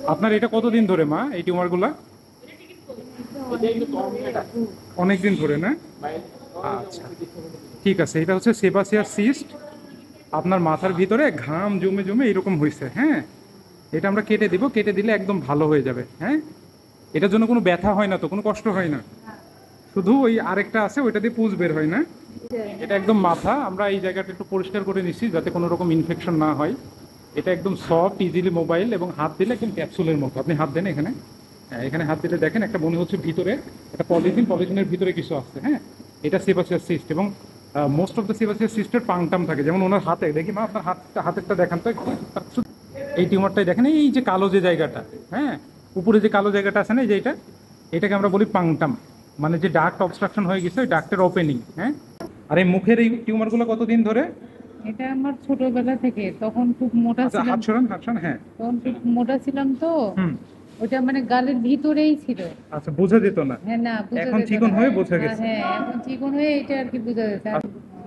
আপনার এটা কতদিন ধরে মা এই টিউমারগুলা? অনেক দিন ধরে না? আচ্ছা, ঠিক আছে। এটা হচ্ছে সেবাসিয়ার সিস্ট। আপনার মাথার ভিতরে ঘাম জমে জমে এরকম হয়েছে, হ্যাঁ। এটা আমরা কেটে দিব, কেটে দিলে একদম ভালো হয়ে যাবে, হ্যাঁ। এটার জন্য কোনো ব্যথা হয় না তো, কোনো কষ্ট হয় না, শুধু ওই আরেকটা আছে ওইটা দিয়ে পুজ বের হয় না। এটা একদম মাথা, আমরা এই জায়গাটা একটু পরিষ্কার করে নিচ্ছি যাতে কোনো রকম ইনফেকশন না হয়। এটা একদম সফট, ইজিলি মোবাইল, এবং হাত দিলে একদম ক্যাপসুলের মতো। আপনি হাত দেন এখানে, হ্যাঁ, এখানে হাত দিলে দেখেন একটা মনে হচ্ছে ভিতরে একটা পলিথিনের ভিতরে কিছু আসছে, হ্যাঁ। এটা সেবাসিয়াস সিস্ট, এবং মোস্ট অফ দ্য সেবাসিয়াস সিস্টের পাংটাম থাকে, যেমন ওনার হাতে দেখি মা, আপনার হাতেরটা দেখান তো একটু। এই টিউমারটাই দেখেন, এই যে কালো যে জায়গাটা, হ্যাঁ, উপরে যে কালো জায়গাটা আছে না, এই যে এটাকে আমরা বলি পাংটাম, মানে যে ডাক্ট অবস্ট্রাকশন হয়ে গেছে ওই ডাক্টের ওপেনিং, হ্যাঁ। আর এই মুখের এই টিউমারগুলো কতদিন ধরে? এটা আমার ছোটবেলা থেকে, তখন খুব মোটা আচ্ছা, ছিলাম। হাত সরান, হাত সরান, হ্যাঁ। তখন খুব মোটা ছিলাম তো, হুম। ওটা মানে গালের ভিতরেই ছিল। আচ্ছা, বোঝা যেত না? হ্যাঁ, না বোঝা এখন যেত চিকন না। হয়ে বোঝা গেছে। হ্যাঁ, এখন চিকন হয়ে এটা আর কি বোঝা যাচ্ছে। আর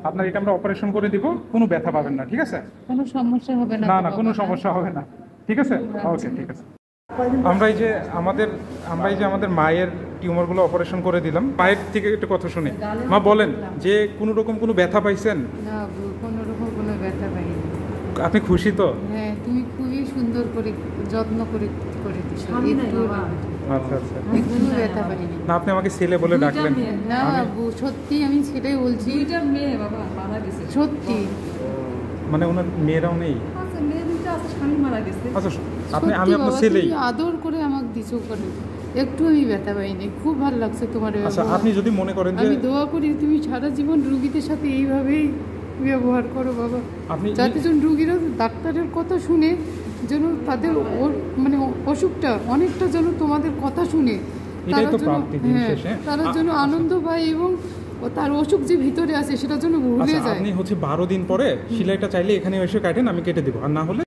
আপনার এটা আমরা অপারেশন করে দিব, কোনো ব্যথা পাবেন না, ঠিক আছে? কোনো সমস্যা হবে না না তো না, কোনো বাবা? সমস্যা হবে না, ঠিক আছে? ওকে, ঠিক আছে। আমরা এই যে আমাদের মায়ের টিউমারগুলো অপারেশন করে দিলাম। মায়ের থেকে একটা কথা শুনি, মা বলেন যে কোনো রকম কোনো ব্যথা পাইছেন? না, কোনো রকম কোনো ব্যথা পাইনি। আপনি খুশি তো? হ্যাঁ, তুমি খুবই সুন্দর করে যত্ন করে করে দিছো। আচ্ছা আচ্ছা। একটু ব্যথা পাইনি। না, আপনি আমাকে ছেলে বলে ডাকলেন। না সত্যি, আমি সেটাই বলছি। দুইটা মেয়ে বাবা মারা গেছে। সত্যি মানে ওনার মেয়েরাও নেই? আচ্ছা, মেয়ে দুইটা আছে, স্বামী মারা গেছে। আচ্ছা, আমি সত্যি আপনার বাবা, ছেলেই। তুমি আদর করে আমাকে দিছো করে, একটু আমি ব্যথা পাইনি। খুব ভালো লাগছে তোমার আচ্ছা, ব্যবহার। আপনি যদি মনে করেন যে আমি দোয়া করি তুমি সারা জীবন রুগীদের সাথে এইভাবেই ব্যবহার করো বাবা, আপনি যাতে যেন রুগীরা ডাক্তারের কথা শুনে যেন তাদের মানে অসুখটা অনেকটা যেন তোমাদের কথা শুনে এটাই তো যেন, প্রাপ্তি দিন হ্যাঁ, শেষে। তারা যেন আনন্দ পায়, এবং তার অসুখ যে ভিতরে আছে সেটা যেন ভুলে আচ্ছা, যায়। আপনি হচ্ছে 12 দিন পরে সেলাইটা চাইলে এখানে এসে কাটেন, আমি কেটে দেবো, আর না হলে